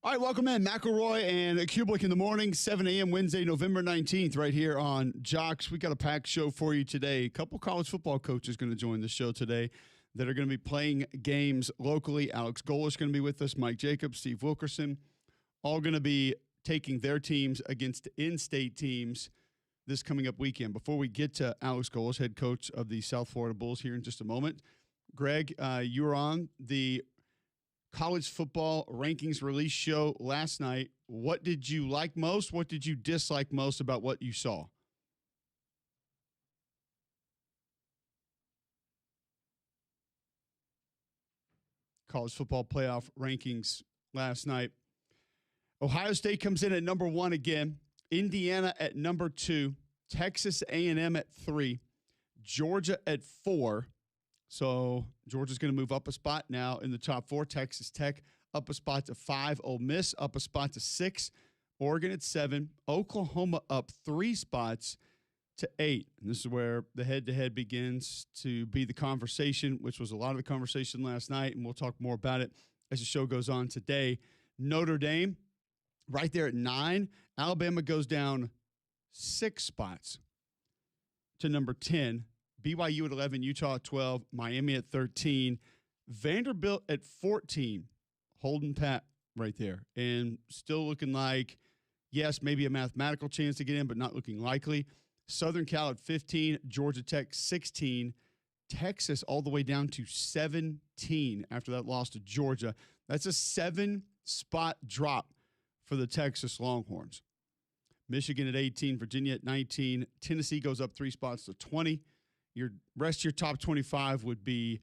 All right, welcome in. McElroy and Cubelic in the morning, 7 a.m. Wednesday, November 19th, right here on Jocks. We got a packed show for you today. A couple college football coaches going to join the show today that are going to be playing games locally. Alex Golesh going to be with us, Mike Jacobs, Steve Wilkerson, all going to be taking their teams against in-state teams this coming up weekend. Before we get to Alex Golesh, head coach of the South Florida Bulls, here in just a moment, Greg, you were on the college football rankings release show last night. What did you like most? What did you dislike most about what you saw? College football playoff rankings last night. Ohio State comes in at number 1 again. Indiana at number 2. Texas A&M at 3. Georgia at 4. So Georgia's going to move up a spot now in the top 4. Texas Tech up a spot to 5. Ole Miss up a spot to 6. Oregon at 7. Oklahoma up 3 spots to 8. And this is where the head-to-head begins to be the conversation, which was a lot of the conversation last night, and we'll talk more about it as the show goes on today. Notre Dame right there at 9. Alabama goes down 6 spots to number 10. BYU at 11, Utah at 12, Miami at 13, Vanderbilt at 14, holding pat right there, and still looking like, yes, maybe a mathematical chance to get in, but not looking likely. Southern Cal at 15, Georgia Tech 16, Texas all the way down to 17 after that loss to Georgia. That's a 7-spot drop for the Texas Longhorns. Michigan at 18, Virginia at 19, Tennessee goes up 3 spots to 20. Your rest of your top 25 would be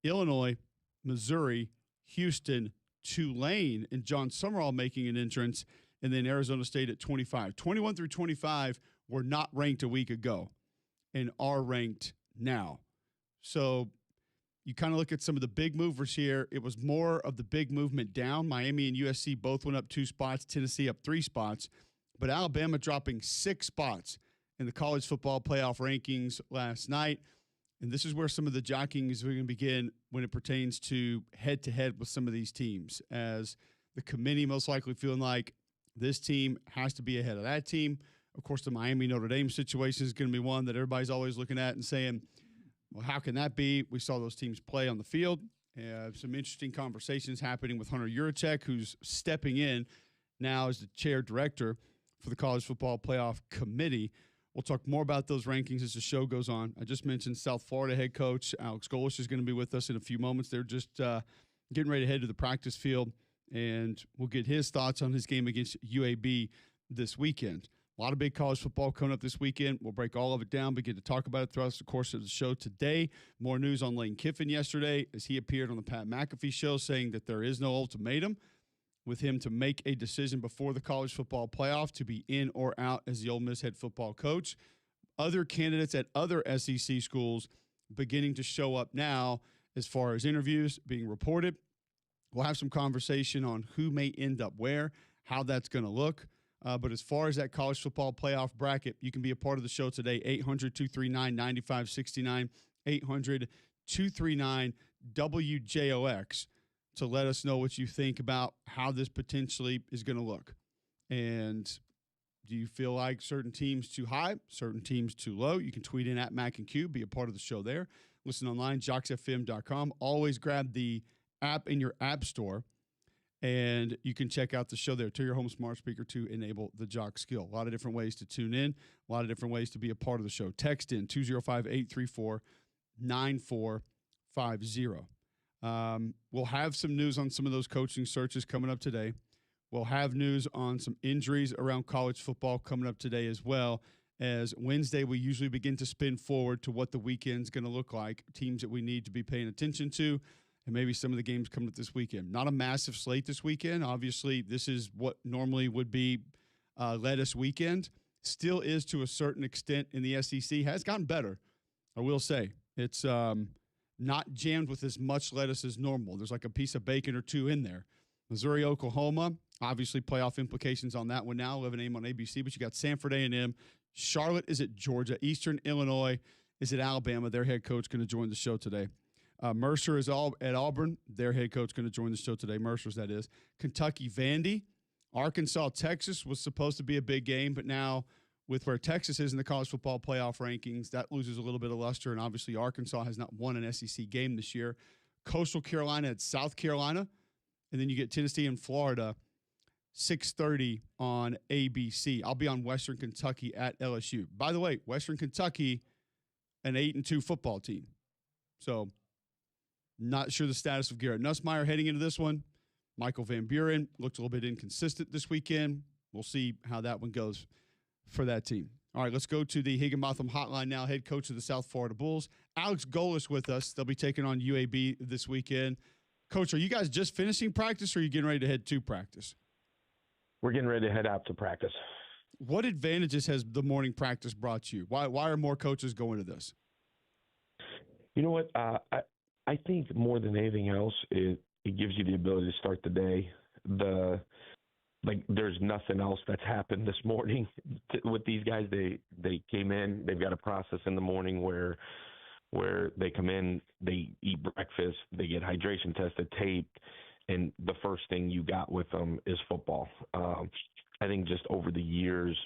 Illinois, Missouri, Houston, Tulane, and John Summerall making an entrance, and then Arizona State at 25. 21 through 25 were not ranked a week ago and are ranked now. So you kind of look at some of the big movers here. It was more of the big movement down. Miami and USC both went up 2 spots, Tennessee up 3 spots, but Alabama dropping 6 spots in the college football playoff rankings last night. And this is where some of the jockeying is going to begin when it pertains to head-to-head with some of these teams, as the committee most likely feeling like this team has to be ahead of that team. Of course, the Miami-Notre Dame situation is going to be one that everybody's always looking at and saying, well, how can that be? We saw those teams play on the field. Some interesting conversations happening with Hunter Yurachek, who's stepping in now as the chair director for the College Football Playoff Committee. We'll talk more about those rankings as the show goes on. I just mentioned South Florida head coach Alex Golesh is going to be with us in a few moments. They're just getting ready to head to the practice field, and we'll get his thoughts on his game against UAB this weekend. A lot of big college football coming up this weekend. We'll break all of it down, begin to talk about it throughout the course of the show today. More news on Lane Kiffin yesterday as he appeared on the Pat McAfee show saying that there is no ultimatum with him to make a decision before the college football playoff to be in or out as the Ole Miss head football coach. Other candidates at other SEC schools beginning to show up now as far as interviews being reported. We'll have some conversation on who may end up where, how that's going to look. But as far as that college football playoff bracket, you can be a part of the show today, 800-239-9569, 800-239-WJOX. To let us know what you think about how this potentially is going to look. And do you feel like certain teams too high, certain teams too low? You can tweet in at Mac and Q, be a part of the show there. Listen online, jocksfm.com. Always grab the app in your app store, and you can check out the show there. To your home smart speaker to enable the Jock skill. A lot of different ways to tune in, a lot of different ways to be a part of the show. Text in 205-834-9450. We'll have some news on some of those coaching searches coming up today. We'll have news on some injuries around college football coming up today as well, as Wednesday we usually begin to spin forward to what the weekend's going to look like, teams that we need to be paying attention to, and maybe some of the games coming up this weekend. Not a massive slate this weekend. Obviously, this is what normally would be lettuce weekend. Still is to a certain extent in the SEC. Has gotten better, I will say. It's not jammed with as much lettuce as normal. There's like a piece of bacon or two in there. Missouri, Oklahoma, obviously playoff implications on that one now, 11 a.m. on ABC, but you got Sanford A&M. Charlotte is at Georgia. Eastern Illinois is at Alabama. Their head coach going to join the show today. Mercer is all at Auburn. Their head coach going to join the show today. Mercer's, that is. Kentucky, Vandy. Arkansas, Texas was supposed to be a big game, but now with where Texas is in the college football playoff rankings, that loses a little bit of luster. And obviously, Arkansas has not won an SEC game this year. Coastal Carolina at South Carolina. And then you get Tennessee and Florida, 6:30 on ABC. I'll be on Western Kentucky at LSU. By the way, Western Kentucky, an 8-2 football team. So, not sure the status of Garrett Nussmeier heading into this one. Michael Van Buren looked a little bit inconsistent this weekend. We'll see how that one goes for that team. All right, let's go to the Higginbotham Hotline now. Head coach of the South Florida Bulls, Alex Golesh, with us. They'll be taking on UAB this weekend. Coach, are you guys just finishing practice, or are you getting ready to head to practice? We're getting ready to head out to practice. What advantages has the morning practice brought you? Why are more coaches going to this? You know what? I think more than anything else, it gives you the ability to start the day. There's nothing else that's happened this morning with these guys. They came in. They've got a process in the morning where they come in, they eat breakfast, they get hydration tested, taped, and the first thing you got with them is football. I think just over the years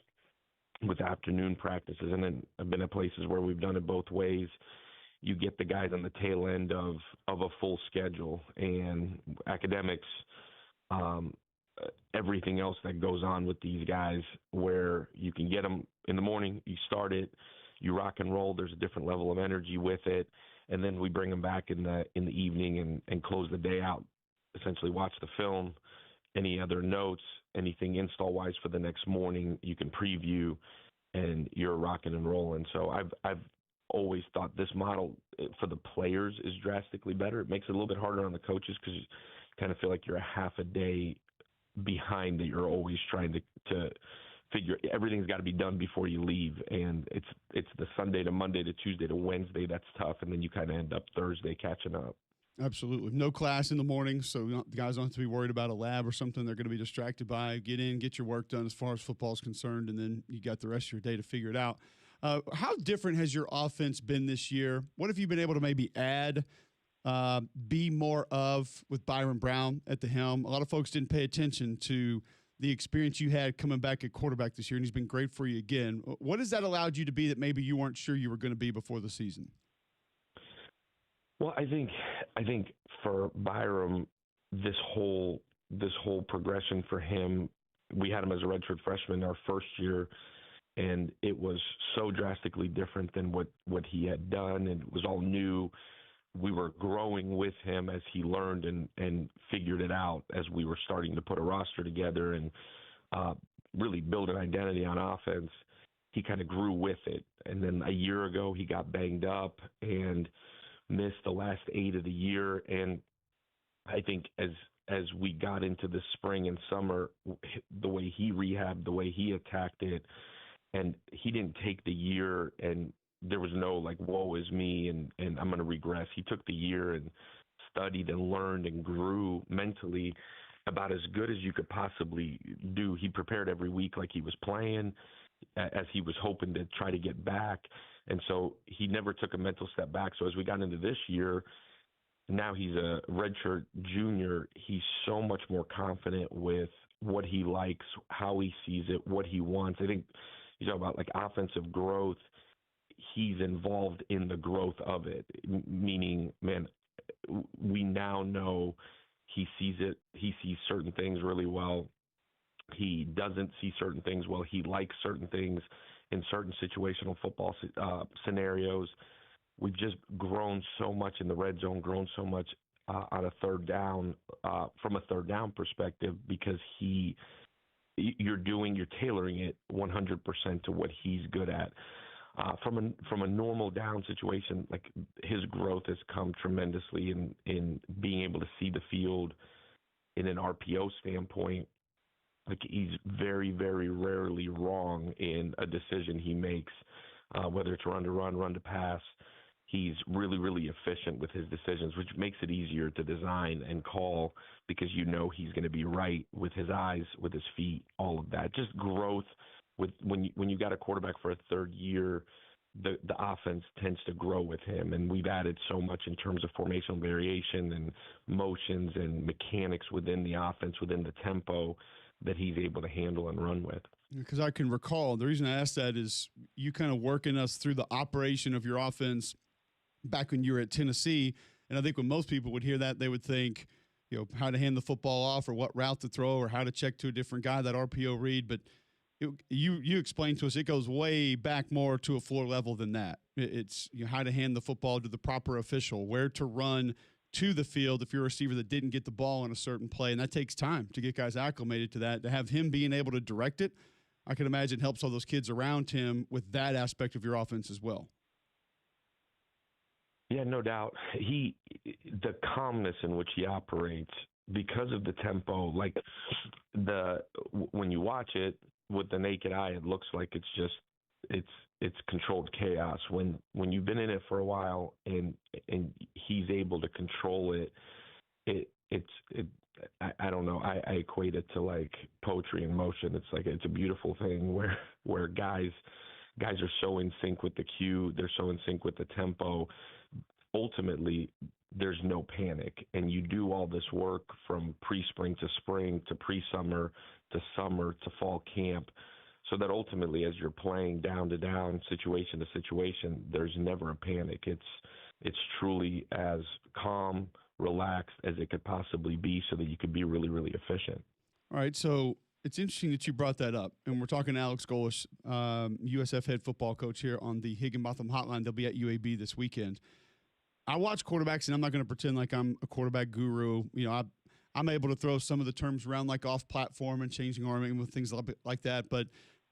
with afternoon practices, and then I've been at places where we've done it both ways, you get the guys on the tail end of a full schedule and academics, everything else that goes on with these guys, where you can get them in the morning, you start it, you rock and roll. There's a different level of energy with it, and then we bring them back in the evening and close the day out. Essentially, watch the film, any other notes, anything install-wise for the next morning, you can preview, and you're rocking and rolling. So I've always thought this model for the players is drastically better. It makes it a little bit harder on the coaches because you kind of feel like you're a half a day behind, that you're always trying to figure everything's got to be done before you leave, and it's the Sunday to Monday to Tuesday to Wednesday that's tough, and then you kind of end up Thursday catching up. Absolutely. No class in the morning, so the guys don't have to be worried about a lab or something they're going to be distracted by. Get in, get your work done as far as football is concerned, and then you got the rest of your day to figure it out. How different has your offense been this year? What have you been able to maybe add, be more of with Byron Brown at the helm? A lot of folks didn't pay attention to the experience you had coming back at quarterback this year, and he's been great for you again. What has that allowed you to be that maybe you weren't sure you were going to be before the season? Well, I think for Byram, this whole progression for him, we had him as a redshirt freshman our first year, and it was so drastically different than what he had done, and it was all new. We were growing with him as he learned and figured it out as we were starting to put a roster together and really build an identity on offense. He kind of grew with it. And then a year ago, he got banged up and missed the last 8 of the year. And I think as we got into the spring and summer, the way he rehabbed, the way he attacked it, and he didn't take the year and there was no like, woe is me and I'm going to regress. He took the year and studied and learned and grew mentally about as good as you could possibly do. He prepared every week like he was playing, as he was hoping to try to get back. And so he never took a mental step back. So as we got into this year, now he's a redshirt junior. He's so much more confident with what he likes, how he sees it, what he wants. I think you talk about like offensive growth. He's involved in the growth of it, meaning, man, we now know he sees it. He sees certain things really well. He doesn't see certain things well. He likes certain things in certain situational football scenarios. We've just grown so much in the red zone, grown so much on a third down, from a third down perspective, because you're tailoring it 100% to what he's good at. From a normal down situation, like his growth has come tremendously in being able to see the field in an RPO standpoint. Like he's very, very rarely wrong in a decision he makes, whether it's run to run, run to pass. He's really, really efficient with his decisions, which makes it easier to design and call because you know he's going to be right with his eyes, with his feet, all of that. Just growth. When you got a quarterback for a third year the offense tends to grow with him. And we've added so much in terms of formational variation and motions and mechanics within the offense, within the tempo that he's able to handle and run with. Because I can recall, the reason I asked that is you kind of working us through the operation of your offense back when you were at Tennessee. And I think when most people would hear that, they would think, how to hand the football off or what route to throw or how to check to a different guy, that RPO read. But you explained to us it goes way back more to a floor level than that. It's how to hand the football to the proper official, where to run to the field if you're a receiver that didn't get the ball in a certain play. And that takes time to get guys acclimated to that. To have him being able to direct it, I can imagine helps all those kids around him with that aspect of your offense as well. Yeah, no doubt. The calmness in which he operates because of the tempo, like when you watch it with the naked eye, it looks like it's controlled chaos. When you've been in it for a while and he's able to control it, I don't know. I equate it to like poetry in motion. It's like it's a beautiful thing where guys are so in sync with the cue, they're so in sync with the tempo. Ultimately, there's no panic, and you do all this work from pre-spring to spring to pre-summer to summer to fall camp, so that ultimately, as you're playing down to down, situation to situation, there's never a panic. It's truly as calm, relaxed as it could possibly be, so that you could be really, really efficient. All right, so it's interesting that you brought that up, and we're talking to Alex Golesh, USF head football coach here on the Higginbotham Hotline. They'll be at UAB this weekend. I watch quarterbacks, and I'm not going to pretend like I'm a quarterback guru. I'm able to throw some of the terms around like off platform and changing arming with things like that. But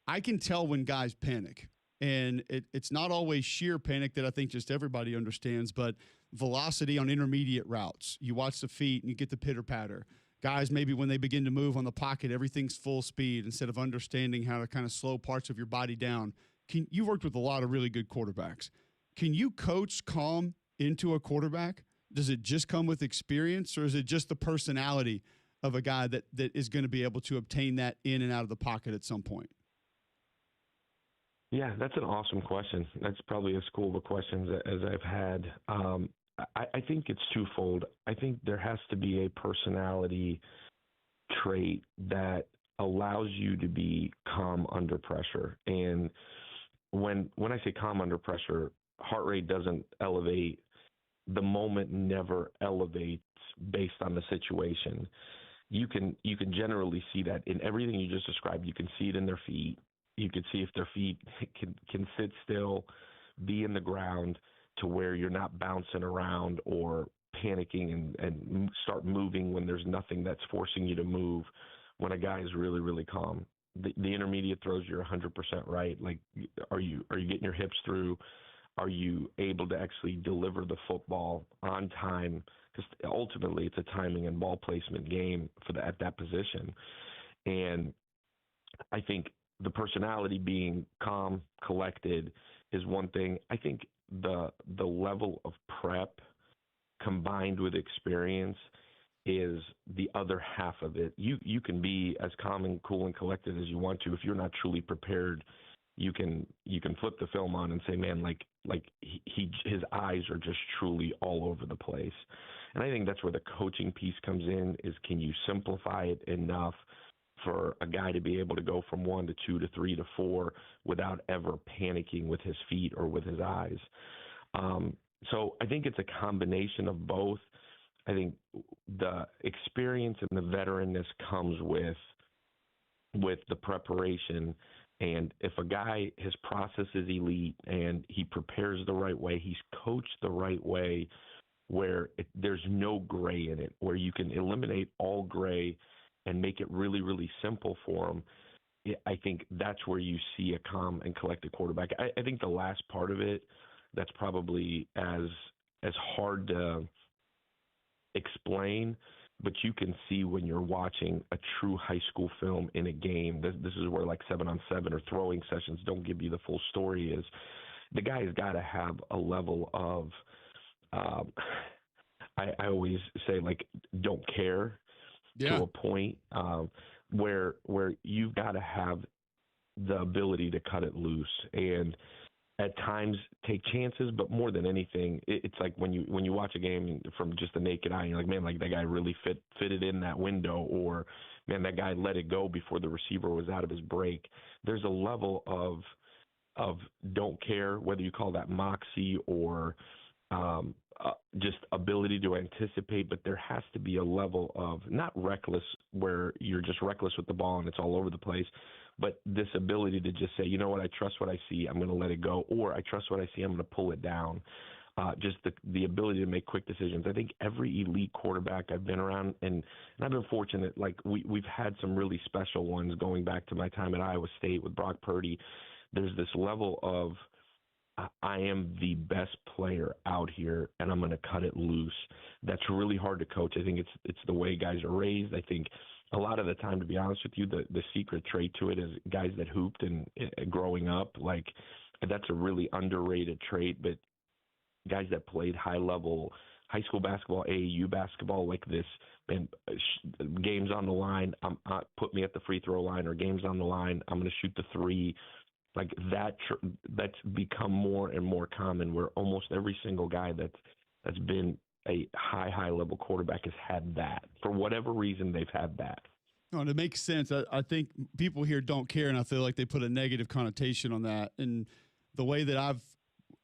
I can tell when guys panic, and it's not always sheer panic that I think just everybody understands, but velocity on intermediate routes. You watch the feet and you get the pitter patter. Guys, maybe when they begin to move on the pocket, everything's full speed instead of understanding how to kind of slow parts of your body down. You've worked with a lot of really good quarterbacks. Can you coach calm into a quarterback? Does it just come with experience, or is it just the personality of a guy that is going to be able to obtain that in and out of the pocket at some point? Yeah, that's an awesome question. That's probably as cool of a question as I've had. I think it's twofold. I think there has to be a personality trait that allows you to be calm under pressure. And when I say calm under pressure, heart rate doesn't elevate. The moment never elevates based on the situation. You can generally see that in everything you just described. You can see it in their feet. You can see if their feet can sit still, be in the ground to where you're not bouncing around or panicking and start moving when there's nothing that's forcing you to move. When a guy is really, really calm, the intermediate throws, you're 100% right. Like, are you getting your hips through? Are you able to actually deliver the football on time? Because ultimately it's a timing and ball placement game at that position. And I think the personality being calm, collected is one thing. I think the level of prep combined with experience is the other half of it. You can be as calm and cool and collected as you want to. If you're not truly prepared, you can flip the film on and say, man, his eyes are just truly all over the place. And I think that's where the coaching piece comes in, is can you simplify it enough for a guy to be able to go from 1 to 2 to 3 to 4 without ever panicking with his feet or with his eyes. So I think it's a combination of both. I think the experience and the veteranness comes with the preparation. And if a guy, his process is elite and he prepares the right way, he's coached the right way, where there's no gray in it, where you can eliminate all gray and make it really, really simple for him. I think that's where you see a calm and collected quarterback. I think the last part of it, that's probably as hard to explain, but you can see when you're watching a true high school film in a game. This is where like 7-on-7 or throwing sessions don't give you the full story. Is the guy's got to have a level of I always say, like, don't care to a point where you've got to have the ability to cut it loose. And at times take chances, but more than anything, it's like when you watch a game from just the naked eye, you're like, man, like that guy really fitted in that window, or man, that guy let it go before the receiver was out of his break. There's a level of don't care, whether you call that moxie or just ability to anticipate, but there has to be a level of not reckless where you're just reckless with the ball and it's all over the place, but this ability to just say, you know what, I trust what I see, I'm going to let it go, or I trust what I see, I'm going to pull it down. Just the ability to make quick decisions. I think every elite quarterback I've been around, and I've been fortunate, like we've had some really special ones going back to my time at Iowa State with Brock Purdy. There's this level of I am the best player out here, and I'm going to cut it loose. That's really hard to coach. I think it's the way guys are raised. I think a lot of the time, to be honest with you, the secret trait to it is guys that hooped and growing up, like that's a really underrated trait. But guys that played high-level high school basketball, AAU basketball like this, and games on the line, put me at the free throw line, or games on the line, I'm going to shoot the three. Like that's become more and more common, where almost every single guy that's been a high level quarterback has had that. For whatever reason, they've had that. No, and it makes sense. I think people here don't care, and I feel like they put a negative connotation on that. And the way that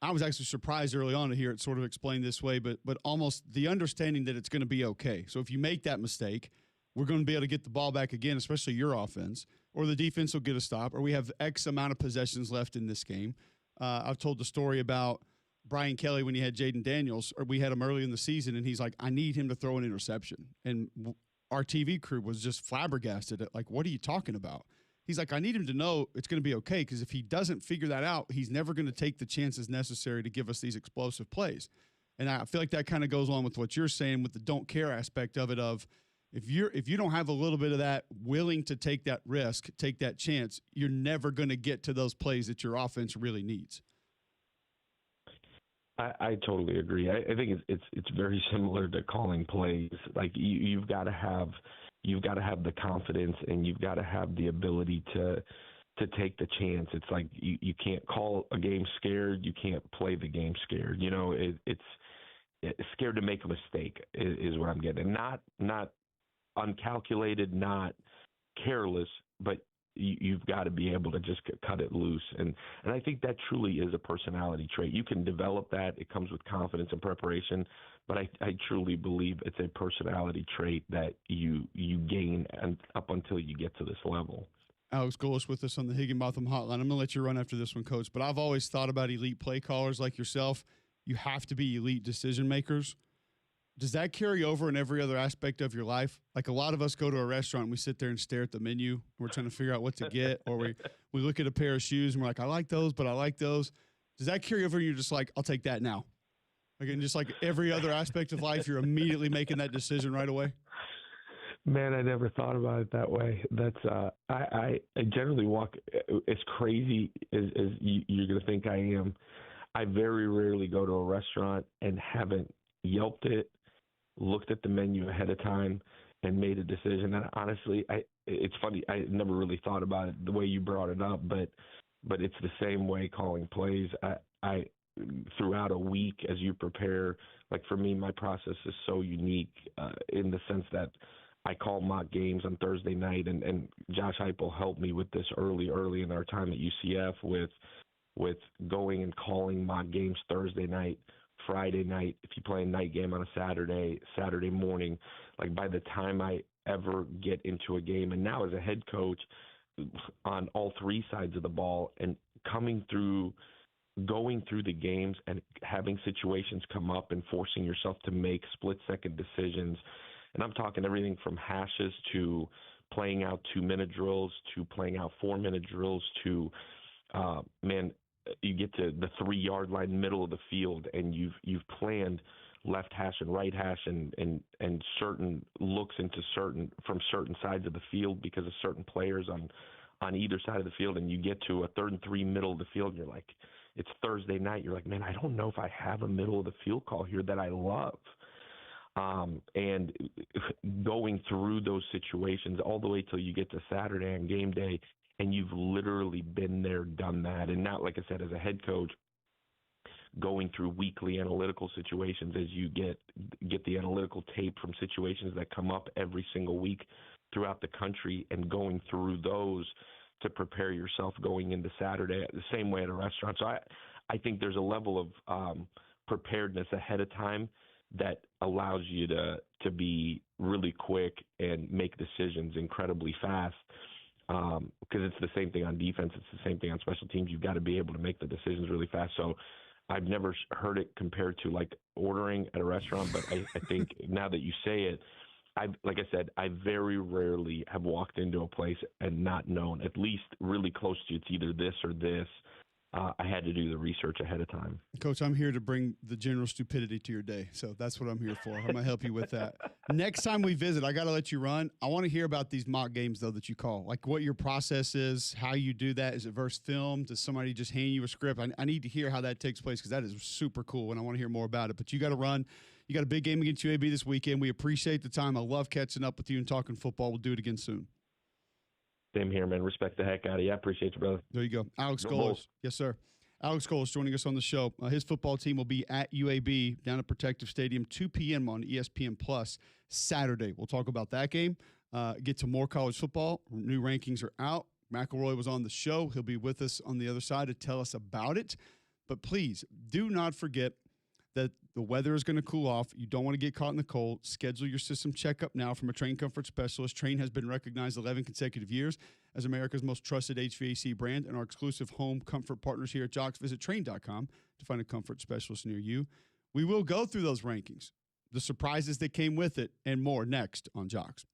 I was actually surprised early on to hear it sort of explained this way, but almost the understanding that it's going to be okay. So if you make that mistake, we're going to be able to get the ball back again, especially your offense, or the defense will get a stop, or we have X amount of possessions left in this game. I've told the story about Brian Kelly when he had Jaden Daniels, or we had him early in the season, and he's like, I need him to throw an interception. And our TV crew was just flabbergasted at, like, what are you talking about? He's like, I need him to know it's going to be okay, because if he doesn't figure that out, he's never going to take the chances necessary to give us these explosive plays. And I feel like that kind of goes along with what you're saying with the don't care aspect of it, of if you don't have a little bit of that willing to take that risk, take that chance, you're never going to get to those plays that your offense really needs. I totally agree. I think it's very similar to calling plays. Like you've got to have the confidence, and you've got to have the ability to take the chance. It's like you can't call a game scared. You can't play the game scared. You know, it's scared to make a mistake is what I'm getting. Not uncalculated, not careless, but you've got to be able to just cut it loose. And I think that truly is a personality trait. You can develop that. It comes with confidence and preparation, but I truly believe it's a personality trait that you gain up until you get to this level. Alex Golesh with us on the Higginbotham Hotline. I'm going to let you run after this one, Coach, but I've always thought about elite play callers like yourself. You have to be elite decision makers. Does that carry over in every other aspect of your life? Like a lot of us go to a restaurant and we sit there and stare at the menu. And we're trying to figure out what to get, or we look at a pair of shoes and we're like, I like those, but I like those. Does that carry over and you're just like, I'll take that now? Like, and just like every other aspect of life, you're immediately making that decision right away? Man, I never thought about it that way. That's I generally walk as crazy as you're going to think I am. I very rarely go to a restaurant and haven't Yelped it, looked at the menu ahead of time, and made a decision. And honestly, it's funny. I never really thought about it the way you brought it up, but it's the same way calling plays. I throughout a week as you prepare, like for me, my process is so unique in the sense that I call mock games on Thursday night, and Josh Heupel helped me with this early in our time at UCF with going and calling mock games Thursday night, Friday night, if you play a night game on a Saturday morning. Like by the time I ever get into a game, and now as a head coach on all three sides of the ball, and going through the games and having situations come up and forcing yourself to make split-second decisions. And I'm talking everything from hashes to playing out 2-minute drills to playing out 4-minute drills to, you get to the 3-yard line, middle of the field, and you've planned left hash and right hash and certain looks from certain sides of the field because of certain players on either side of the field, and you get to a 3rd and 3 middle of the field, and you're like, it's Thursday night. You're like, man, I don't know if I have a middle of the field call here that I love. And going through those situations all the way till you get to Saturday on game day and you've literally been there, done that. And now, like I said, as a head coach, going through weekly analytical situations as you get the analytical tape from situations that come up every single week throughout the country, and going through those to prepare yourself going into Saturday the same way at a restaurant. So I think there's a level of preparedness ahead of time that allows you to be really quick and make decisions incredibly fast. Because it's the same thing on defense. It's the same thing on special teams. You've got to be able to make the decisions really fast. So I've never heard it compared to like ordering at a restaurant, but I think now that you say it, like I said, I very rarely have walked into a place and not known, at least really close to it's either this or this. I had to do the research ahead of time. Coach, I'm here to bring the general stupidity to your day. So that's what I'm here for. I'm going to help you with that. Next time we visit, I got to let you run. I want to hear about these mock games, though, that you call. Like what your process is, how you do that. Is it versus film? Does somebody just hand you a script? I need to hear how that takes place because that is super cool, and I want to hear more about it. But you got to run. You got a big game against UAB this weekend. We appreciate the time. I love catching up with you and talking football. We'll do it again soon. Same here, man. Respect the heck out of you. I appreciate you, brother. There you go. Alex Golesh. Yes, sir. Alex Golesh joining us on the show. His football team will be at UAB down at Protective Stadium, 2 p.m. on ESPN Plus Saturday. We'll talk about that game, get to more college football. New rankings are out. McElroy was on the show. He'll be with us on the other side to tell us about it. But please do not forget that the weather is going to cool off. You don't want to get caught in the cold. Schedule your system checkup now from a Train Comfort specialist. Train has been recognized 11 consecutive years as America's most trusted HVAC brand, and our exclusive home comfort partners here at Jocks. Visit Train.com to find a comfort specialist near you. We will go through those rankings, the surprises that came with it, and more next on Jocks.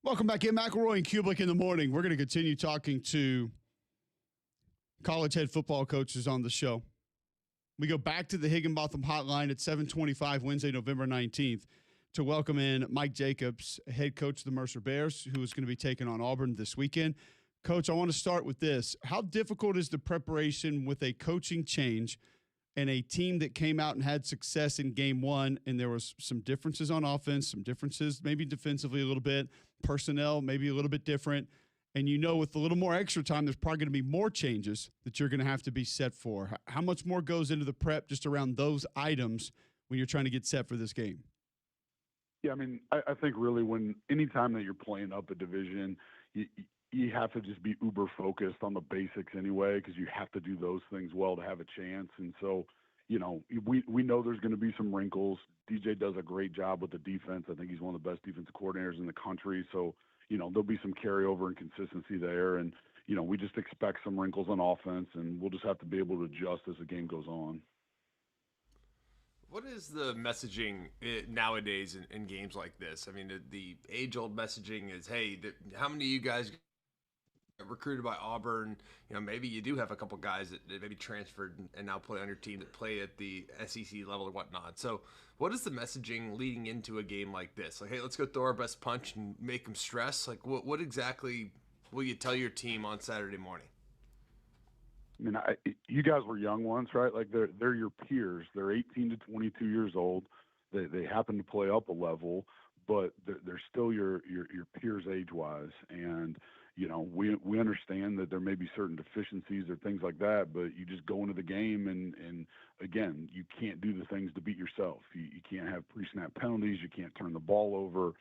Welcome back in. McElroy and Cubelic in the morning. We're going to continue talking to college head football coaches on the show. We go back to the Higginbotham hotline at 7:25 Wednesday, November 19th to welcome in Mike Jacobs, head coach of the Mercer Bears, who is going to be taking on Auburn this weekend. Coach, I want to start with this. How difficult is the preparation with a coaching change and a team that came out and had success in game one, and there was some differences on offense, some differences maybe defensively a little bit, personnel maybe a little bit different, and you know with a little more extra time there's probably going to be more changes that you're going to have to be set for. How much more goes into the prep just around those items when you're trying to get set for this game? Yeah, I mean, I think really anytime that you're playing up a division, you have to just be uber focused on the basics anyway, because you have to do those things well to have a chance. And so, we know there's going to be some wrinkles. DJ does a great job with the defense. I think he's one of the best defensive coordinators in the country. So, there'll be some carryover and consistency there. And, we just expect some wrinkles on offense, and we'll just have to be able to adjust as the game goes on. What is the messaging nowadays in games like this? I mean, the age-old messaging is, hey, how many of you guys recruited by Auburn? Maybe you do have a couple guys that maybe transferred and now play on your team that play at the SEC level or whatnot. So what is the messaging leading into a game like this? Like, hey, let's go throw our best punch and make them stress. Like, what exactly will you tell your team on Saturday morning? I mean, you guys were young once, right? Like they're your peers. They're 18 to 22 years old. They happen to play up a level, but they're still your peers age-wise. And we understand that there may be certain deficiencies or things like that, but you just go into the game and again, you can't do the things to beat yourself. You can't have pre-snap penalties. You can't turn the ball over,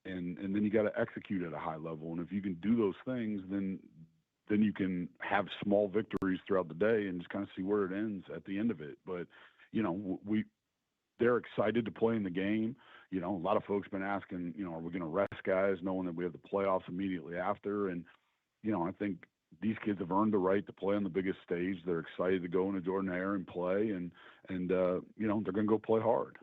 and then you got to execute at a high level. And if you can do those things, then you can have small victories throughout the day and just kind of see where it ends at the end of it. But, they're excited to play in the game. A lot of folks been asking, are we going to rest guys knowing that we have the playoffs immediately after? And, I think these kids have earned the right to play on the biggest stage. They're excited to go into Jordan-Hare and play, and they're going to go play hard.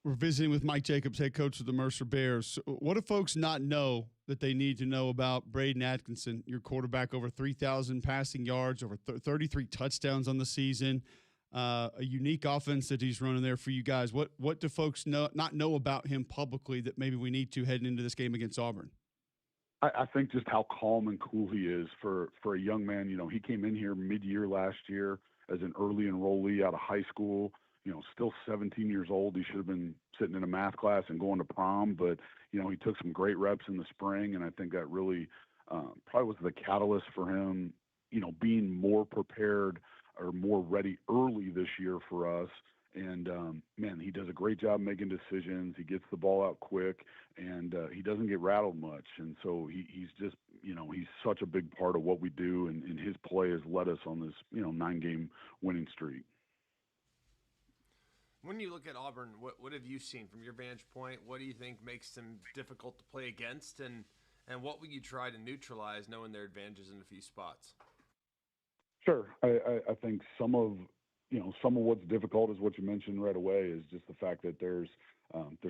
We're visiting with Mike Jacobs, head coach of the Mercer Bears. What do folks not know that they need to know about Braden Atkinson, your quarterback, over 3,000 passing yards, over 33 touchdowns on the season, a unique offense that he's running there for you guys? What do folks not know about him publicly that maybe we need to heading into this game against Auburn? I think just how calm and cool he is for a young man. He came in here mid-year last year as an early enrollee out of high school. Still 17 years old. He should have been sitting in a math class and going to prom, but, he took some great reps in the spring, and I think that really probably was the catalyst for him, being more prepared or more ready early this year for us. And, man, he does a great job making decisions. He gets the ball out quick, and he doesn't get rattled much. And so he's just, he's such a big part of what we do, and his play has led us on this, 9-game winning streak. When you look at Auburn, what have you seen from your vantage point? What do you think makes them difficult to play against, and what will you try to neutralize, knowing their advantages in a few spots? Sure, I think some of what's difficult is what you mentioned right away, is just the fact that there's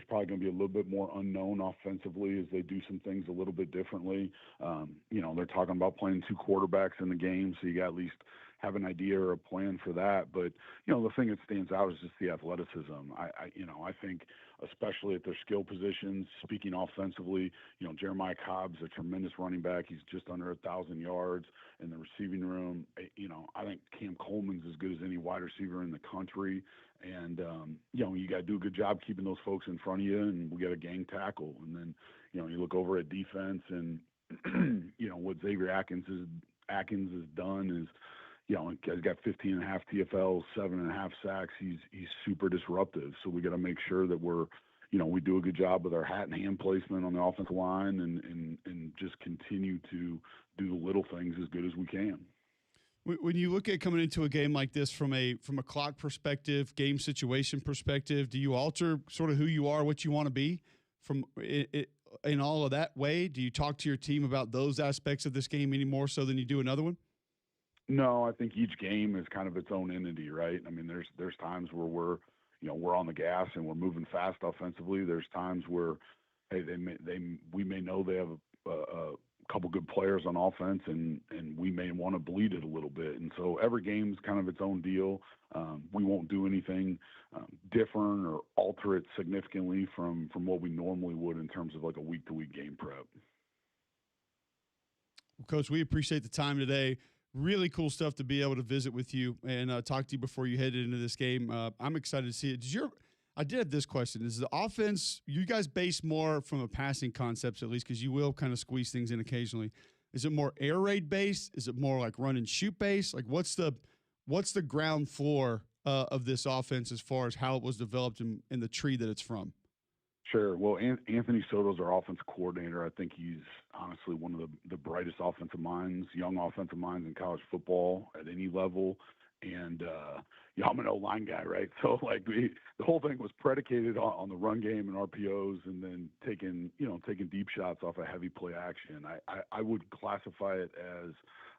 probably going to be a little bit more unknown offensively as they do some things a little bit differently. They're talking about playing two quarterbacks in the game, so you got at least have an idea or a plan for that. But, the thing that stands out is just the athleticism. I think especially at their skill positions, speaking offensively, Jeremiah Cobb's a tremendous running back. He's just under 1,000 yards in the receiving room. I think Cam Coleman's as good as any wide receiver in the country. And, you got to do a good job keeping those folks in front of you, and we got a gang tackle. And then, you look over at defense, and, what Xavier Atkins has done is, he's got 15.5 TFLs, 7.5 sacks. He's super disruptive. So we got to make sure that we do a good job with our hat and hand placement on the offensive line, and just continue to do the little things as good as we can. When you look at coming into a game like this from a clock perspective, game situation perspective, do you alter sort of who you are, what you want to be from in all of that way? Do you talk to your team about those aspects of this game any more so than you do another one? No, I think each game is kind of its own entity, right? I mean, there's times where we're on the gas and we're moving fast offensively. There's times where, hey, we may know they have a couple good players on offense, and we may want to bleed it a little bit. And so every game's kind of its own deal. We won't do anything different or alter it significantly from what we normally would in terms of like a week-to-week game prep. Well, Coach, we appreciate the time today. Really cool stuff to be able to visit with you and talk to you before you headed into this game. I'm excited to see it. I did have this question. Is the offense, you guys base more from a passing concepts, at least, because you will kind of squeeze things in occasionally. Is it more air raid based? Is it more like run and shoot based? Like what's the ground floor of this offense as far as how it was developed in the tree that it's from? Sure. Well, Anthony Soto's our offensive coordinator. I think he's honestly one of the brightest offensive minds, young offensive minds in college football at any level. And I'm an O-line guy, right? So like the whole thing was predicated on the run game and RPOs, and then taking deep shots off a heavy play action. I would classify it as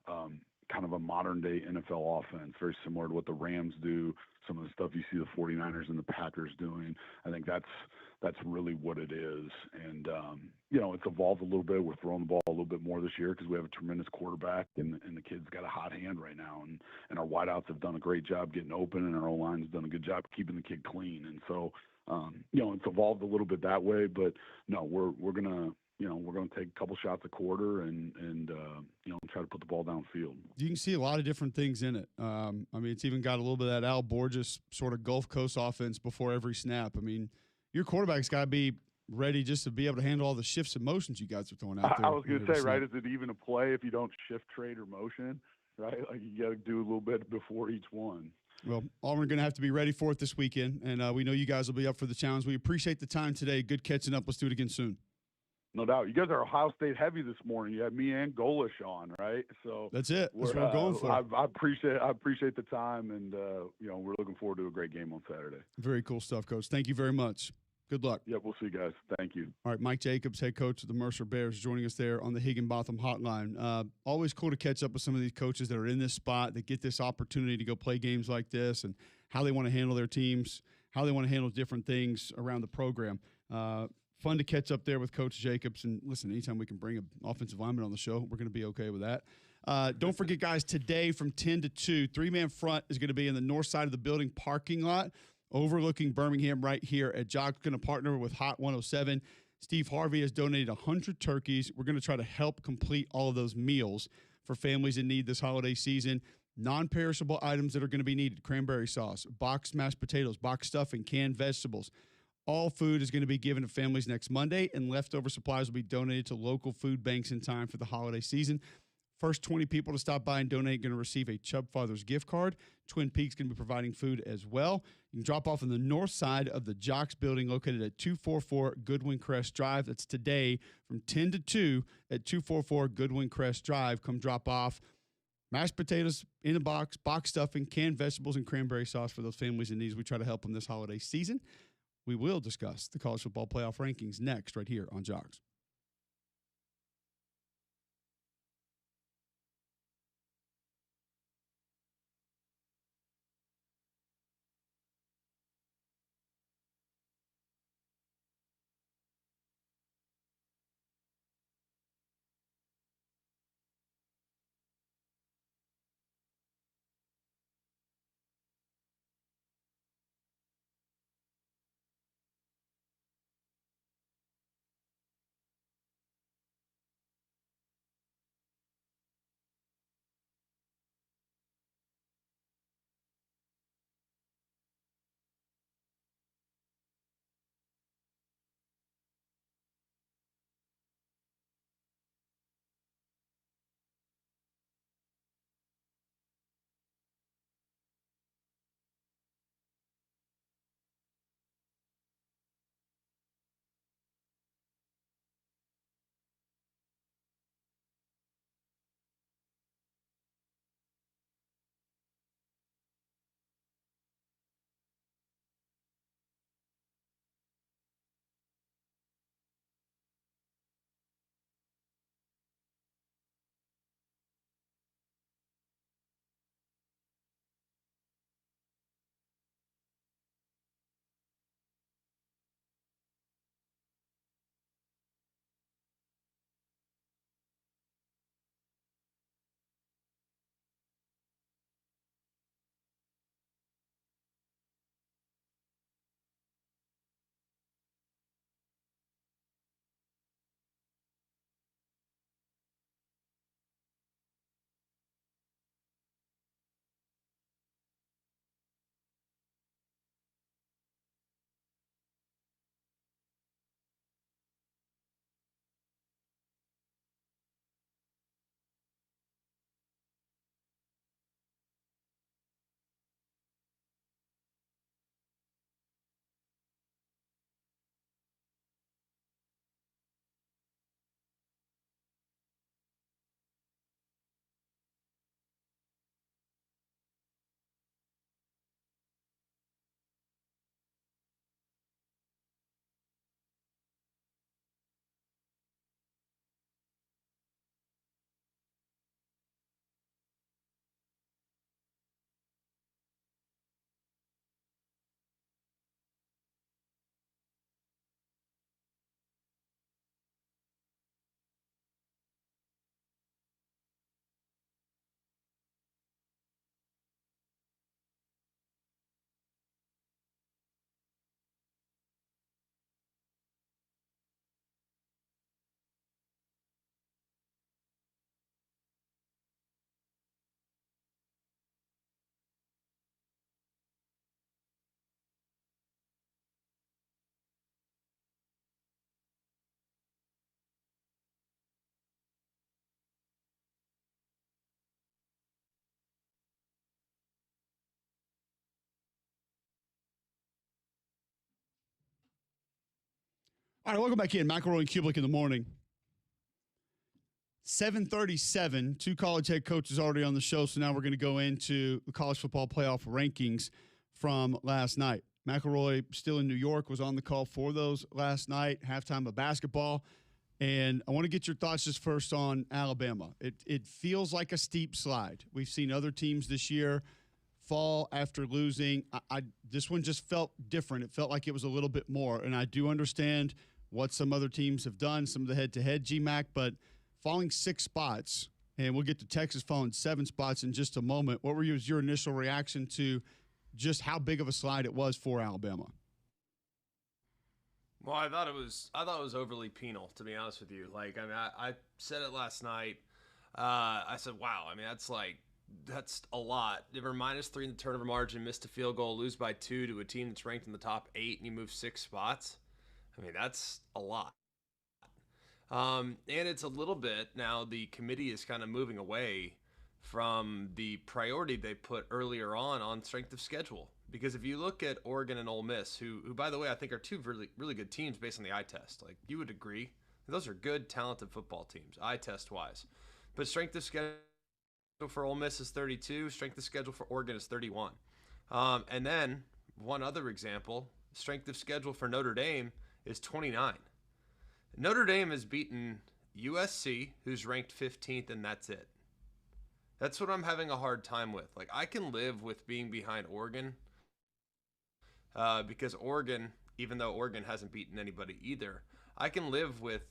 kind of a modern day NFL offense, very similar to what the Rams do, some of the stuff you see the 49ers and the Packers doing. I think that's really what it is. And, it's evolved a little bit. We're throwing the ball a little bit more this year because we have a tremendous quarterback, and the kid's got a hot hand right now. And our wideouts have done a great job getting open, and our O-line's done a good job keeping the kid clean. And so, it's evolved a little bit that way. But, no, we're going to take a couple shots a quarter and try to put the ball downfield. You can see a lot of different things in it. It's even got a little bit of that Al Borges sort of Gulf Coast offense before every snap. I mean, your quarterback's got to be ready just to be able to handle all the shifts and motions you guys are throwing out there. I was going to say, right, is it even a play if you don't shift, trade, or motion, right? Like you got to do a little bit before each one. Well, Auburn going to have to be ready for it this weekend, and we know you guys will be up for the challenge. We appreciate the time today. Good catching up. Let's do it again soon. No doubt. You guys are Ohio State heavy this morning. You had me and Golesh on, right? So that's it. That's what we're going for. I appreciate the time, and we're looking forward to a great game on Saturday. Very cool stuff, Coach. Thank you very much. Good luck. Yeah, we'll see you guys. Thank you. All right, Mike Jacobs, head coach of the Mercer Bears, joining us there on the Higginbotham Hotline. Always cool to catch up with some of these coaches that are in this spot, that get this opportunity to go play games like this, and how they want to handle their teams, how they want to handle different things around the program. Fun to catch up there with Coach Jacobs. And listen, anytime we can bring an offensive lineman on the show, we're going to be okay with that. Don't forget, guys, today from 10 to 2, three-man front is going to be in the north side of the building parking lot, overlooking Birmingham right here at Jock's. Going to partner with Hot 107. Steve Harvey has donated 100 turkeys. We're going to try to help complete all of those meals for families in need this holiday season. Non-perishable items that are going to be needed: cranberry sauce, boxed mashed potatoes, boxed stuffing, canned vegetables. All food is going to be given to families next Monday, and leftover supplies will be donated to local food banks in time for the holiday season. First 20 people to stop by and donate are going to receive a Chubb Fathers gift card. Twin Peaks going to be providing food as well. You can drop off on the north side of the Jocks building located at 244 Goodwin Crest Drive. That's today from 10 to 2 at 244 Goodwin Crest Drive. Come drop off mashed potatoes in a box, box stuffing, canned vegetables, and cranberry sauce for those families in need. We try to help them this holiday season. We will discuss the college football playoff rankings next right here on Jocks. All right, welcome back in. McElroy and Cubelic in the morning. 7:37. Two college head coaches already on the show, so now we're going to go into the college football playoff rankings from last night. McElroy, still in New York, was on the call for those last night, halftime of basketball. And I want to get your thoughts just first on Alabama. It feels like a steep slide. We've seen other teams this year fall after losing. This one just felt different. It felt like it was a little bit more. And I do understand what some other teams have done, some of the head-to-head GMAC, but falling 6 spots, and we'll get to Texas falling 7 spots in just a moment. What was your initial reaction to just how big of a slide it was for Alabama? Well, I thought it was overly penal, to be honest with you. Like, I mean, I said it last night. I said, wow, I mean, that's a lot. They were -3 in the turnover margin, missed a field goal, lose by 2 to a team that's ranked in the top 8, and you move 6 spots. I mean, that's a lot. And it's a little bit now the committee is kind of moving away from the priority they put earlier on strength of schedule. Because if you look at Oregon and Ole Miss, who by the way, I think are two really, really good teams based on the eye test. Like, you would agree. Those are good, talented football teams, eye test wise. But strength of schedule for Ole Miss is 32. Strength of schedule for Oregon is 31. And then one other example, strength of schedule for Notre Dame is 29. Notre Dame has beaten USC, who's ranked 15th, and that's it. That's what I'm having a hard time with. Like, I can live with being behind Oregon because Oregon, even though Oregon hasn't beaten anybody either, I can live with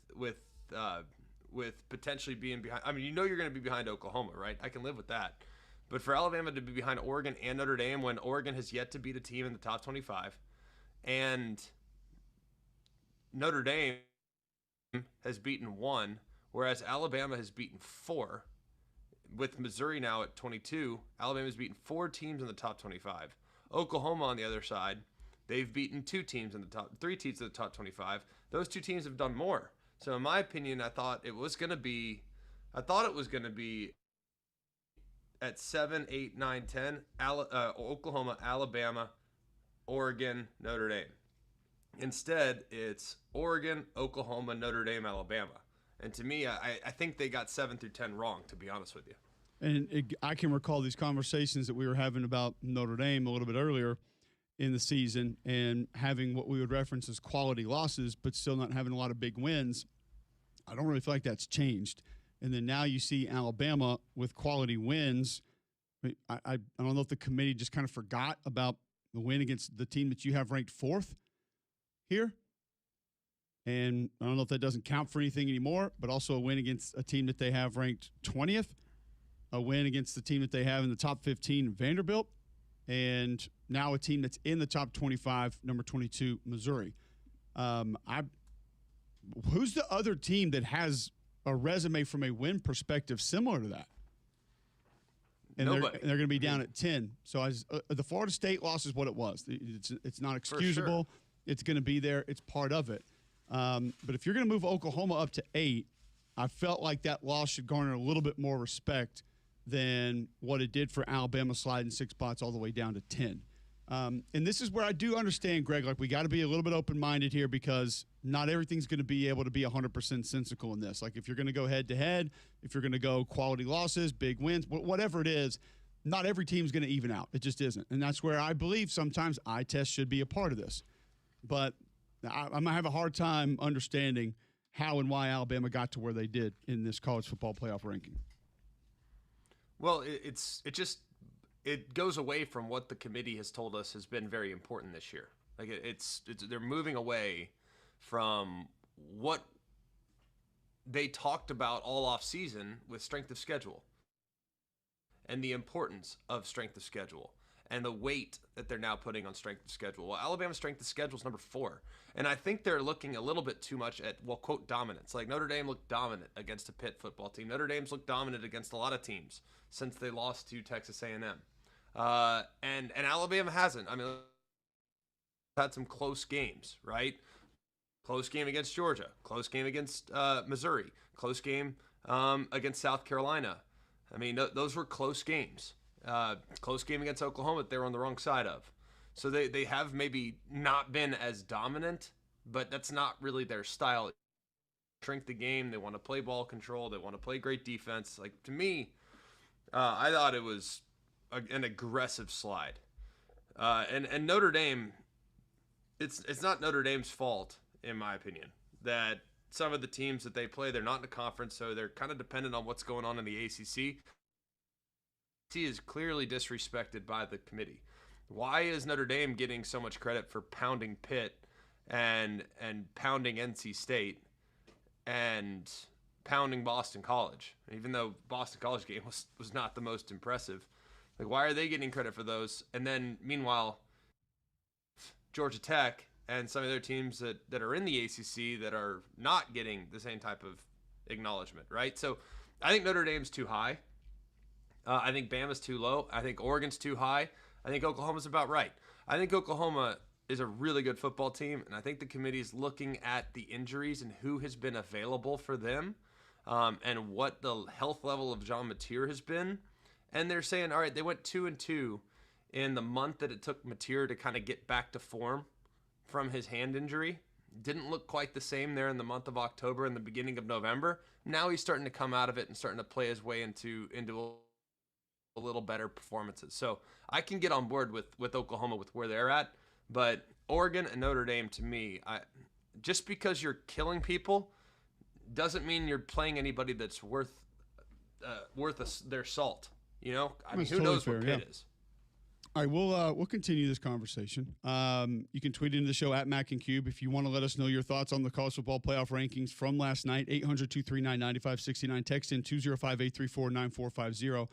potentially being behind. I mean, you know you're going to be behind Oklahoma, right? I can live with that. But for Alabama to be behind Oregon and Notre Dame when Oregon has yet to beat a team in the top 25, and Notre Dame has beaten 1, whereas Alabama has beaten 4. With Missouri now at 22, Alabama's beaten 4 teams in the top 25. Oklahoma on the other side, they've beaten 3 teams in the top 25. Those 2 teams have done more. So in my opinion, I thought it was going to be at 7, 8, 9, 10, Oklahoma, Alabama, Oregon, Notre Dame. Instead, it's Oregon, Oklahoma, Notre Dame, Alabama. And to me, I think they got 7 through 10 wrong, to be honest with you. And I can recall these conversations that we were having about Notre Dame a little bit earlier in the season and having what we would reference as quality losses, but still not having a lot of big wins. I don't really feel like that's changed. And then now you see Alabama with quality wins. I don't know if the committee just kind of forgot about the win against the team that you have ranked 4th here. And I don't know if that doesn't count for anything anymore, but also a win against a team that they have ranked 20th, a win against the team that they have in the top 15, Vanderbilt, and now a team that's in the top 25, number 22, Missouri. Who's the other team that has a resume from a win perspective similar to that? And nobody. They're going to be down at 10. So the Florida State loss is what it was. It's not excusable. Sure. It's going to be there. It's part of it. But if you're going to move Oklahoma up to 8, I felt like that loss should garner a little bit more respect than what it did for Alabama sliding 6 spots all the way down to 10. And this is where I do understand, Greg, like we got to be a little bit open-minded here because not everything's going to be able to be 100% sensical in this. Like if you're going to go head-to-head, if you're going to go quality losses, big wins, whatever it is, not every team's going to even out. It just isn't. And that's where I believe sometimes eye test should be a part of this. But I'm going to have a hard time understanding how and why Alabama got to where they did in this college football playoff ranking. Well, it goes away from what the committee has told us has been very important this year. Like they're moving away from what they talked about all off season with strength of schedule and the importance of strength of schedule and the weight that they're now putting on strength of schedule. Well, Alabama's strength of schedule is number 4. And I think they're looking a little bit too much at, well, quote, dominance. Like Notre Dame looked dominant against a Pitt football team. Notre Dame's looked dominant against a lot of teams since they lost to Texas A&M. And Alabama hasn't. I mean, had some close games, right? Close game against Georgia. Close game against Missouri. Close game against South Carolina. I mean, those were close games. Close game against Oklahoma that they were on the wrong side of. So they have maybe not been as dominant but that's not really their style. Shrink the game. They want to play ball control. They want to play great defense. Like, to me, I thought it was an aggressive slide. And Notre Dame, it's not Notre Dame's fault, in my opinion, that some of the teams that they play, they're not in a conference, so they're kind of dependent on what's going on in the ACC. He is clearly disrespected by the committee. Why is Notre Dame getting so much credit for pounding Pitt and pounding NC State and pounding Boston College, even though Boston College game was not the most impressive? Like, why are they getting credit for those? And then, meanwhile, Georgia Tech and some of their teams that are in the ACC that are not getting the same type of acknowledgement, right? So I think Notre Dame's too high. I think Bama's too low. I think Oregon's too high. I think Oklahoma's about right. I think Oklahoma is a really good football team, and I think the committee is looking at the injuries and who has been available for them, and what the health level of John Mateer has been. And they're saying, all right, they went 2-2 in the month that it took Mateer to kind of get back to form from his hand injury. Didn't look quite the same there in the month of October and the beginning of November. Now he's starting to come out of it and starting to play his way into a little better performances. So I can get on board with Oklahoma with where they're at, but Oregon and Notre Dame, to me, just because you're killing people doesn't mean you're playing anybody that's worth their salt. You know, I mean, who knows what Pitt is? All right, we'll continue this conversation. You can tweet into the show at Mac and Cube if you want to let us know your thoughts on the college football playoff rankings from last night. 800-239-9569. Text in 205-834-9450.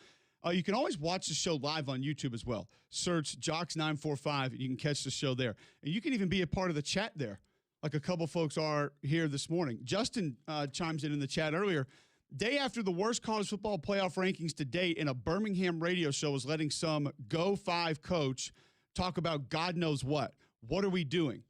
You can always watch the show live on YouTube as well. Search Jocks945, and you can catch the show there. And you can even be a part of the chat there, like a couple folks are here this morning. Justin chimes in the chat earlier. Day after the worst college football playoff rankings to date, and a Birmingham radio show was letting some Go 5 coach talk about God knows what. What are we doing?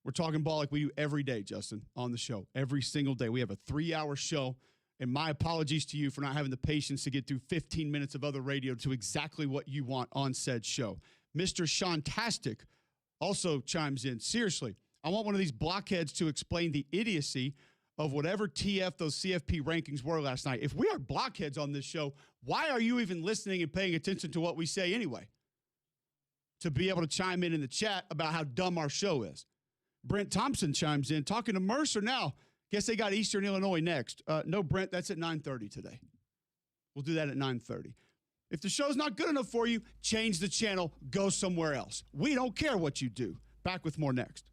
We're talking ball like we do every day, Justin, on the show. Every single day. We have a 3-hour show, and my apologies to you for not having the patience to get through 15 minutes of other radio to exactly what you want on said show. Mr. Shantastic also chimes in. Seriously, I want one of these blockheads to explain the idiocy of whatever TF those CFP rankings were last night. If we are blockheads on this show, why are you even listening and paying attention to what we say anyway? To be able to chime in the chat about how dumb our show is. Brent Thompson chimes in, talking to Mercer now. Guess they got Eastern Illinois next. No, Brent, that's at 9:30 today. We'll do that at 9:30. If the show's not good enough for you, change the channel, go somewhere else. We don't care what you do. Back with more next.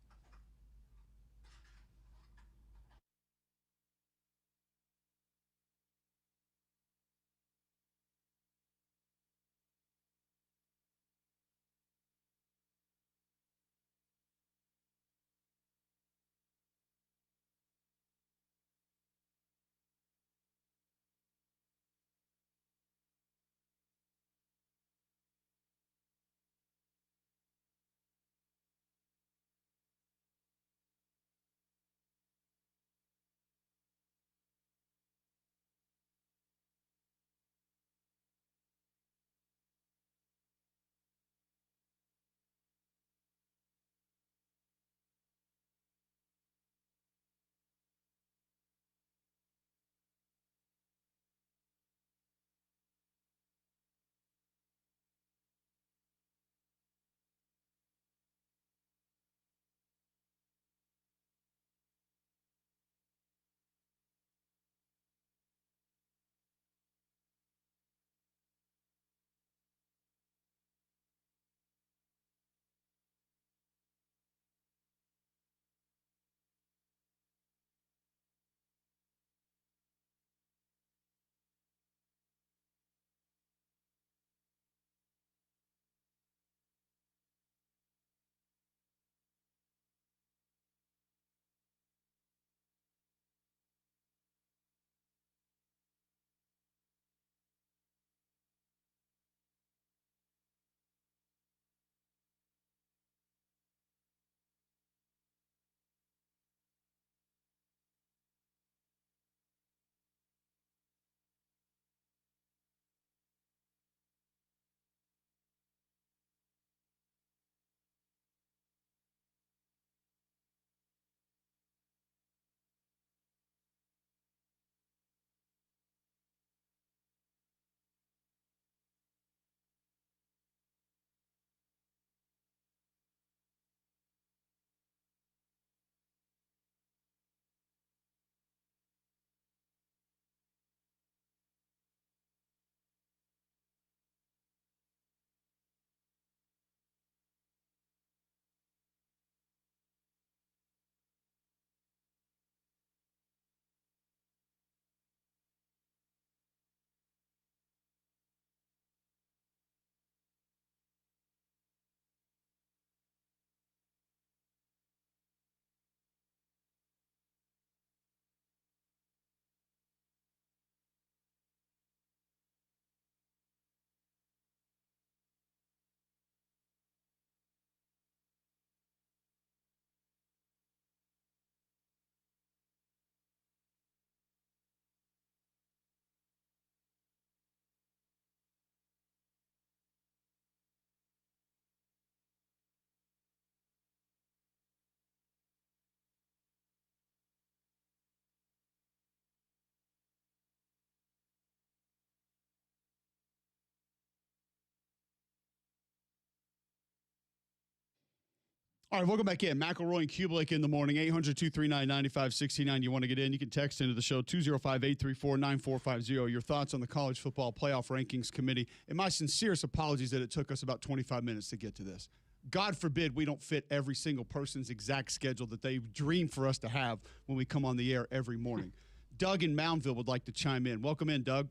All right, welcome back in. McElroy and Cubelic in the morning, 800-239-9569. You want to get in, you can text into the show, 205-834-9450. Your thoughts on the College Football Playoff Rankings Committee. And my sincerest apologies that it took us about 25 minutes to get to this. God forbid we don't fit every single person's exact schedule that they dream for us to have when we come on the air every morning. Doug in Moundville would like to chime in. Welcome in, Doug.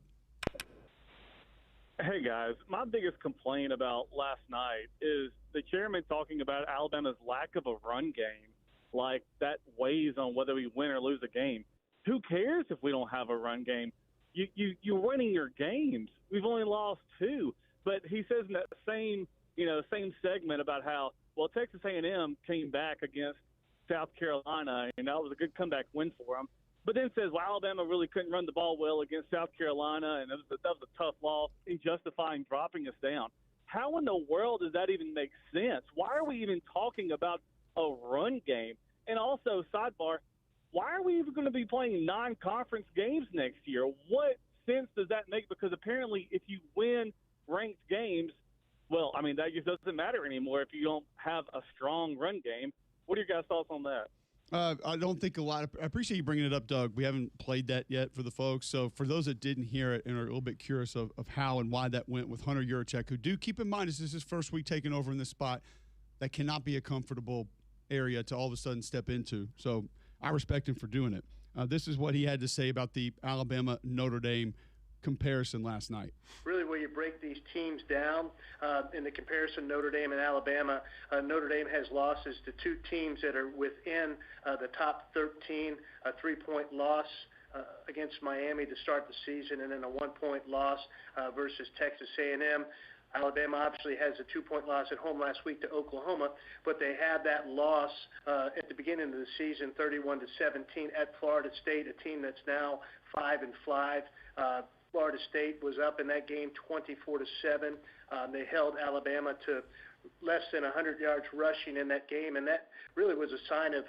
Hey, guys. My biggest complaint about last night is the chairman talking about Alabama's lack of a run game, like that weighs on whether we win or lose a game. Who cares if we don't have a run game? You're winning your games. We've only lost 2. But he says in that same segment about how, well, Texas A&M came back against South Carolina, and that was a good comeback win for them. But then says, well, Alabama really couldn't run the ball well against South Carolina, and that was a tough loss in justifying dropping us down. How in the world does that even make sense? Why are we even talking about a run game? And also, sidebar, why are we even going to be playing non-conference games next year? What sense does that make? Because apparently if you win ranked games, well, I mean, that just doesn't matter anymore if you don't have a strong run game. What are your guys' thoughts on that? I don't think I appreciate you bringing it up, Doug. We haven't played that yet for the folks. So for those that didn't hear it and are a little bit curious of how and why that went with Hunter Yurachek, who do keep in mind this is his first week taking over in this spot, that cannot be a comfortable area to all of a sudden step into. So I respect him for doing it. This is what he had to say about the Alabama-Notre Dame comparison last night. Really, where you break these teams down in the comparison, Notre Dame and Alabama, Notre Dame has losses to 2 teams that are within the top 13, a 3-point loss against Miami to start the season, and then a 1-point loss versus Texas A&M. Alabama obviously has a 2-point loss at home last week to Oklahoma, but they had that loss at the beginning of the season, 31-17 at Florida State, a team that's now 5-5. Florida State was up in that game 24-7. They held Alabama to less than 100 yards rushing in that game, and that really was a sign of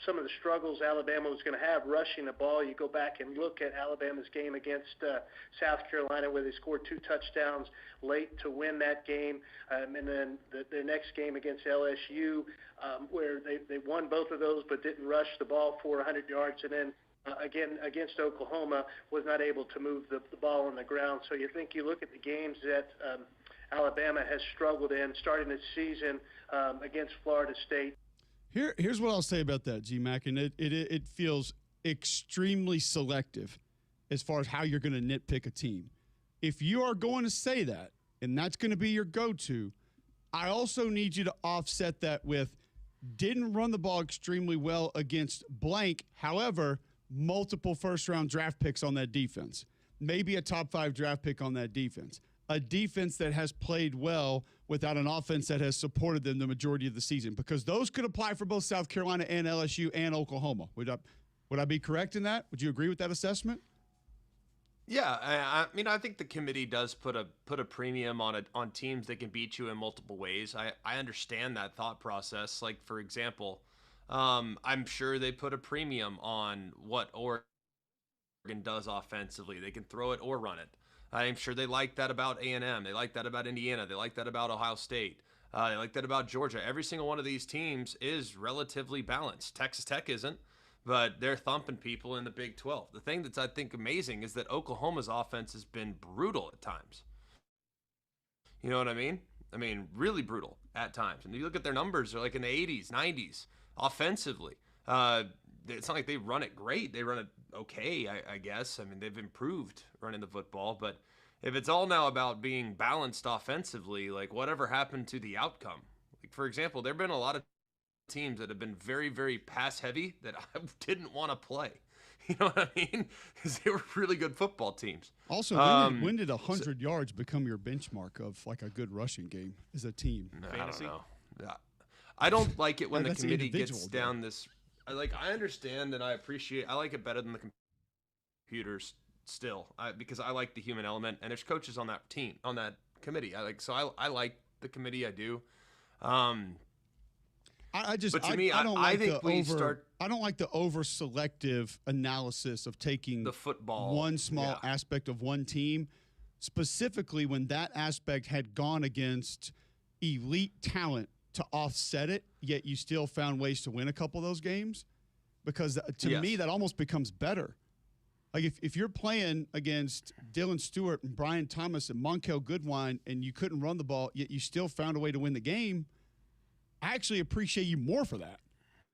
some of the struggles Alabama was going to have rushing the ball. You go back and look at Alabama's game against South Carolina, where they scored 2 touchdowns late to win that game, and then the next game against LSU, where they won both of those but didn't rush the ball for 100 yards, and then again, against Oklahoma, was not able to move the ball on the ground. So you look at the games that Alabama has struggled in, starting this season against Florida State. Here's what I'll say about that, G-Mac, and it feels extremely selective as far as how you're going to nitpick a team. If you are going to say that, and that's going to be your go-to, I also need you to offset that with didn't run the ball extremely well against blank. However, multiple first-round draft picks on that defense, maybe a top 5 draft pick on that defense, a defense that has played well without an offense that has supported them the majority of the season, because those could apply for both South Carolina and LSU and Oklahoma. Would I be correct in that? Would you agree with that assessment? Yeah, I mean, I think the committee does put a premium on teams that can beat you in multiple ways. I understand that thought process. Like, for example, I'm sure they put a premium on what Oregon does offensively. They can throw it or run it. I'm sure they like that about A&M. They like that about Indiana. They like that about Ohio State. They like that about Georgia. Every single one of these teams is relatively balanced. Texas Tech isn't, but they're thumping people in the Big 12. The thing that's, I think, amazing is that Oklahoma's offense has been brutal at times. You know what I mean? I mean, really brutal at times. And you look at their numbers, they're like in the 80s, 90s offensively. It's not like they run it great. They run it okay, I guess. I mean, they've improved running the football. But if it's all now about being balanced offensively, like whatever happened to the outcome? Like, for example, there have been a lot of teams that have been very, very pass heavy that I didn't want to play. You know what I mean? Because they were really good football teams. Also, when did 100 yards become your benchmark of like a good rushing game as a team? Fantasy? I don't know. Yeah. I don't like it when the committee gets down this. I understand and I appreciate. I like it better than the computers still, because I like the human element. And there's coaches on that team, on that committee. I like the committee. I do. I don't like the over selective analysis of taking the football one small aspect of one team, specifically when that aspect had gone against elite talent to offset it. yet you still found ways to win a couple of those games? Because to me, that almost becomes better. Like if you're playing against Dylan Stewart and Brian Thomas and Monkel Goodwine and you couldn't run the ball, yet you still found a way to win the game, I actually appreciate you more for that.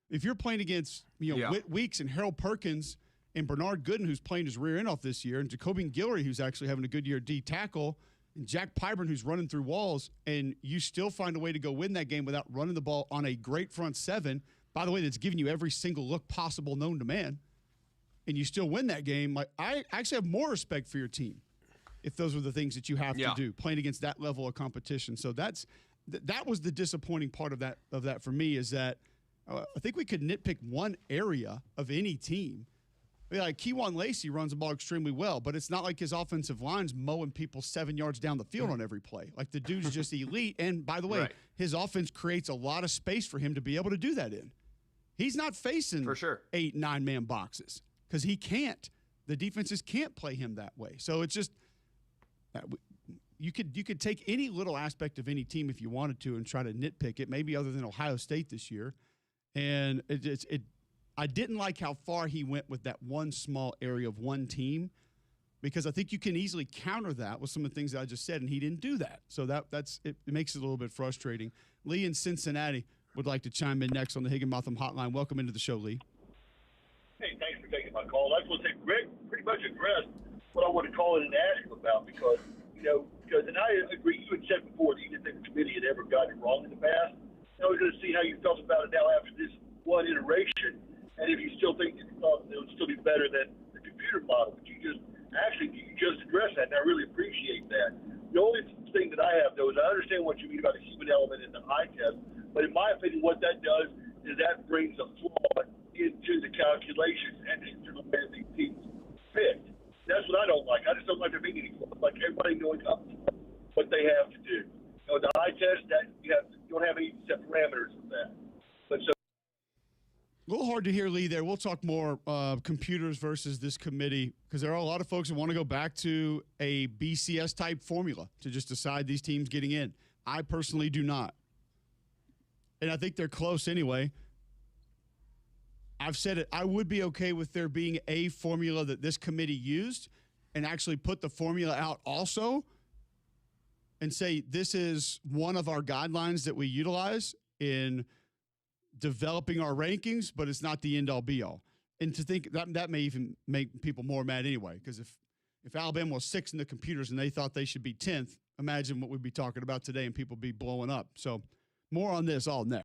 If you're playing against Whit Weeks and Harold Perkins and Bernard Gooden, who's playing his rear end off this year, and Jacobian Guillory, who's actually having a good year at D tackle, and Jack Pyburn, who's running through walls, and you still find a way to go win that game without running the ball on a great front seven, by the way, that's giving you every single look possible known to man, and you still win that game, like I actually have more respect for your team if those were the things that you have to do, playing against that level of competition. So that was the disappointing part of that for me, is that I think we could nitpick one area of any team. Like Kejuan Lacey runs the ball extremely well, but it's not like his offensive line's mowing people 7 yards down the field on every play. Like the dude's just elite. And by the way, his offense creates a lot of space for him to be able to do that in. He's not facing 8-9 man boxes because he can't. The defenses can't play him that way. So it's just you could take any little aspect of any team if you wanted to and try to nitpick it, maybe other than Ohio State this year. And I didn't like how far he went with that one small area of one team, because I think you can easily counter that with some of the things that I just said, and he didn't do that. So that's it makes it a little bit frustrating. Lee in Cincinnati would like to chime in next on the Higginbotham Hotline. Welcome into the show, Lee. Hey, thanks for taking my call. I just want to say Greg pretty much addressed what I want to call it and ask him about, because and I agree, you had said before that you didn't think the committee had ever gotten it wrong in the past. I was going to see how you felt about it now after this one iteration, and if you still think it would still be better than the computer model. But you just addressed that, and I really appreciate that. The only thing that I have, though, is I understand what you mean about the human element in the eye test, but in my opinion, what that does is that brings a flaw into the calculation and into the way these teams picked. That's what I don't like. I just don't like there being any flaws, like everybody knowing what they have to do. The eye test, that you don't have any set parameters of that. But so. A little hard to hear, Lee, there. We'll talk more computers versus this committee, because there are a lot of folks who want to go back to a BCS-type formula to just decide these teams getting in. I personally do not. And I think they're close anyway. I've said it. I would be okay with there being a formula that this committee used and actually put the formula out also and say this is one of our guidelines that we utilize in developing our rankings, but it's not the end-all be-all. And to think that may even make people more mad anyway, because if Alabama was 6th in the computers and they thought they should be 10th, imagine what we'd be talking about today and people be blowing up. So more on this all next.